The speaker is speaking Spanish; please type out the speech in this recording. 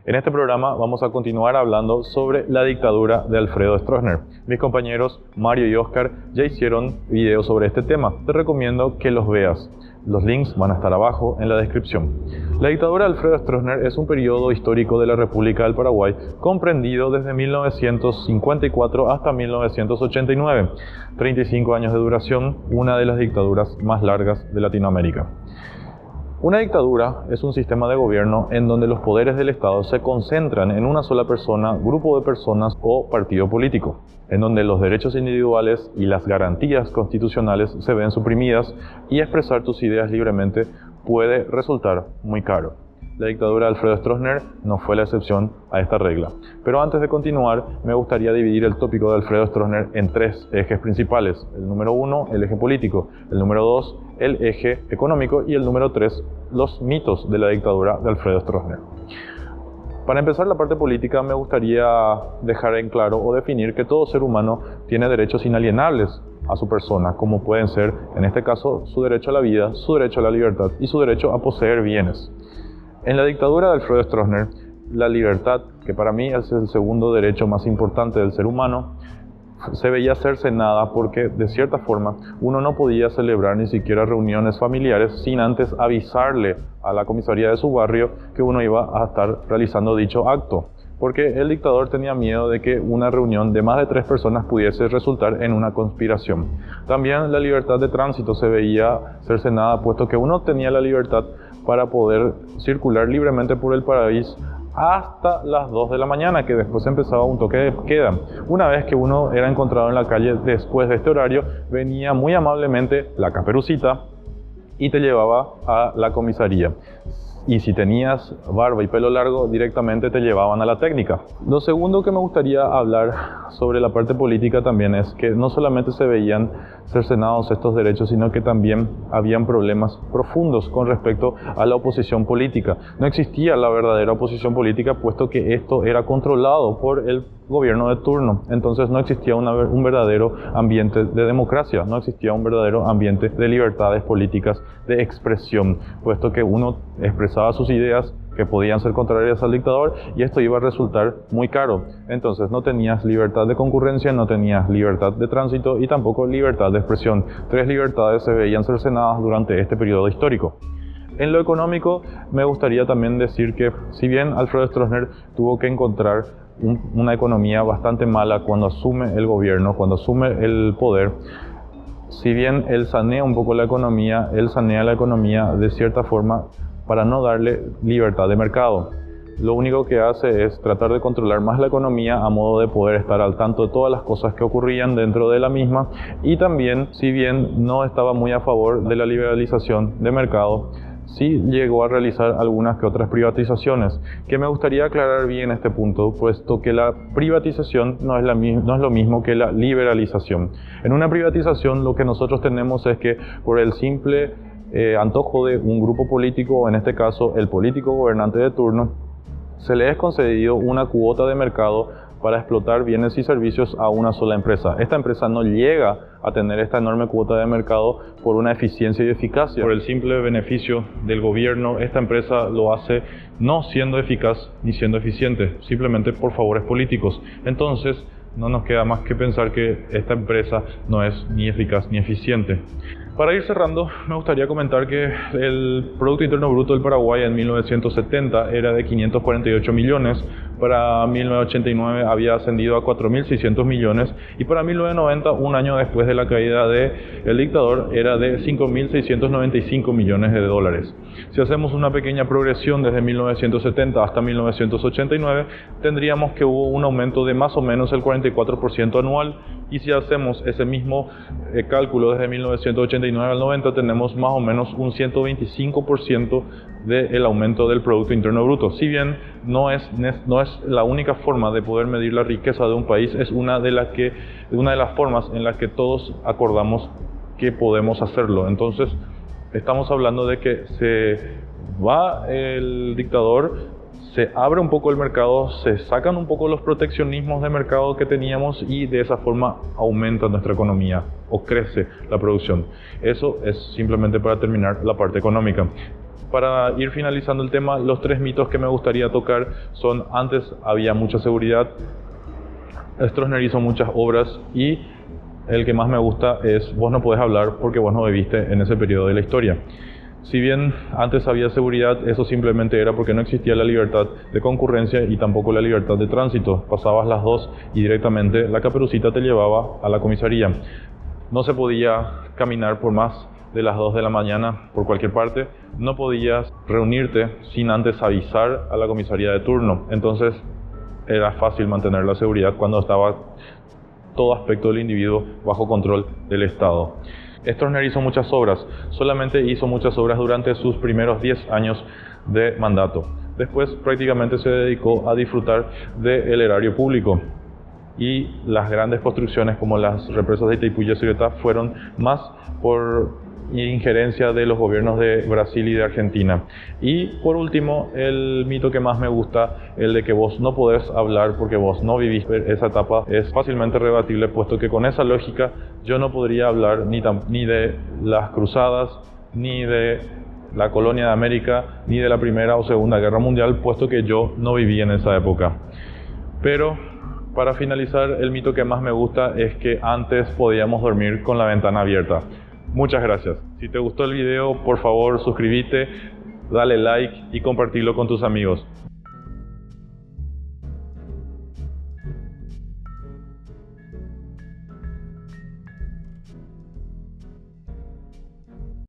En este programa vamos a continuar hablando sobre la dictadura de Alfredo Stroessner. Mis compañeros Mario y Oscar ya hicieron videos sobre este tema. Te recomiendo que los veas. Los links van a estar abajo en la descripción. La dictadura de Alfredo Stroessner es un periodo histórico de la República del Paraguay comprendido desde 1954 hasta 1989. 35 años de duración, una de las dictaduras más largas de Latinoamérica. Una dictadura es un sistema de gobierno en donde los poderes del Estado se concentran en una sola persona, grupo de personas o partido político, en donde los derechos individuales y las garantías constitucionales se ven suprimidas y expresar tus ideas libremente puede resultar muy caro. La dictadura de Alfredo Stroessner no fue la excepción a esta regla. Pero antes de continuar, me gustaría dividir el tópico de Alfredo Stroessner en tres ejes principales. El número 1, el eje político. El número 2, el eje económico. Y el número 3, los mitos de la dictadura de Alfredo Stroessner. Para empezar la parte política, me gustaría dejar en claro o definir que todo ser humano tiene derechos inalienables a su persona, como pueden ser, en este caso, su derecho a la vida, su derecho a la libertad y su derecho a poseer bienes. En la dictadura de Alfredo Stroessner, la libertad, que para mí es el segundo derecho más importante del ser humano, se veía cercenada porque, de cierta forma, uno no podía celebrar ni siquiera reuniones familiares sin antes avisarle a la comisaría de su barrio que uno iba a estar realizando dicho acto. Porque el dictador tenía miedo de que una reunión de más de 3 personas pudiese resultar en una conspiración. También la libertad de tránsito se veía cercenada, puesto que uno tenía la libertad para poder circular libremente por el país hasta las 2 de la mañana, que después empezaba un toque de queda. Una vez que uno era encontrado en la calle después de este horario, venía muy amablemente la caperucita y te llevaba a la comisaría. Y si tenías barba y pelo largo, directamente te llevaban a la técnica. Lo segundo que me gustaría hablar sobre la parte política también es que no solamente se veían cercenados estos derechos, sino que también habían problemas profundos con respecto a la oposición política. No existía la verdadera oposición política, puesto que esto era controlado por el gobierno de turno. Entonces no existía un verdadero ambiente de democracia, no existía un verdadero ambiente de libertades políticas de expresión, puesto que uno expresaba sus ideas que podían ser contrarias al dictador y esto iba a resultar muy caro. Entonces no tenías libertad de concurrencia, no tenías libertad de tránsito y tampoco libertad de expresión. 3 libertades se veían cercenadas durante este periodo histórico. En lo económico, me gustaría también decir que si bien Alfredo Stroessner tuvo que encontrar una economía bastante mala cuando asume el gobierno, cuando asume el poder, si bien él sanea un poco la economía, él sanea la economía de cierta forma para no darle libertad de mercado. Lo único que hace es tratar de controlar más la economía a modo de poder estar al tanto de todas las cosas que ocurrían dentro de la misma y también, si bien no estaba muy a favor de la liberalización de mercado, sí llegó a realizar algunas que otras privatizaciones, que me gustaría aclarar bien este punto, puesto que la privatización no es lo mismo que la liberalización. En una privatización lo que nosotros tenemos es que por el simple antojo de un grupo político, o en este caso el político gobernante de turno, se le es concedido una cuota de mercado para explotar bienes y servicios a una sola empresa. Esta empresa no llega a tener esta enorme cuota de mercado por una eficiencia y eficacia. Por el simple beneficio del gobierno, esta empresa lo hace no siendo eficaz ni siendo eficiente, simplemente por favores políticos. Entonces, no nos queda más que pensar que esta empresa no es ni eficaz ni eficiente. Para ir cerrando, me gustaría comentar que el Producto Interno Bruto del Paraguay en 1970 era de 548 millones, para 1989 había ascendido a 4.600 millones y para 1990, un año después de la caída del dictador, era de 5.695 millones de dólares. Si hacemos una pequeña progresión desde 1970 hasta 1989, tendríamos que hubo un aumento de más o menos el 44% anual. Y si hacemos ese mismo cálculo desde 1989 al 90, tenemos más o menos un 125% del aumento del Producto Interno Bruto. Si bien no es la única forma de poder medir la riqueza de un país, es una de las formas en las que todos acordamos que podemos hacerlo. Entonces, estamos hablando de que se va el dictador, se abre un poco el mercado, se sacan un poco los proteccionismos de mercado que teníamos y de esa forma aumenta nuestra economía o crece la producción. Eso es simplemente para terminar la parte económica. Para ir finalizando el tema, los 3 mitos que me gustaría tocar son: antes había mucha seguridad, Stroessner hizo muchas obras, y el que más me gusta es: vos no podés hablar porque vos no viviste en ese periodo de la historia. Si bien antes había seguridad, eso simplemente era porque no existía la libertad de concurrencia y tampoco la libertad de tránsito. Pasabas las dos y directamente la caperucita te llevaba a la comisaría. No se podía caminar por más de las 2 de la mañana por cualquier parte. No podías reunirte sin antes avisar a la comisaría de turno. Entonces era fácil mantener la seguridad cuando estaba todo aspecto del individuo bajo control del Estado. Stroessner hizo muchas obras, solamente hizo muchas obras durante sus primeros 10 años de mandato. Después prácticamente se dedicó a disfrutar del erario público, y las grandes construcciones como las represas de Itaipú y Yacyretá fueron más por injerencia de los gobiernos de Brasil y de Argentina. Y por último, el mito que más me gusta, el de que vos no podés hablar porque vos no viviste esa etapa, es fácilmente rebatible, puesto que con esa lógica yo no podría hablar ni de las cruzadas, ni de la colonia de América, ni de la Primera o Segunda Guerra Mundial, puesto que yo no viví en esa época. Pero para finalizar, el mito que más me gusta es que antes podíamos dormir con la ventana abierta. Muchas gracias. Si te gustó el video, por favor suscríbete, dale like y compartirlo con tus amigos.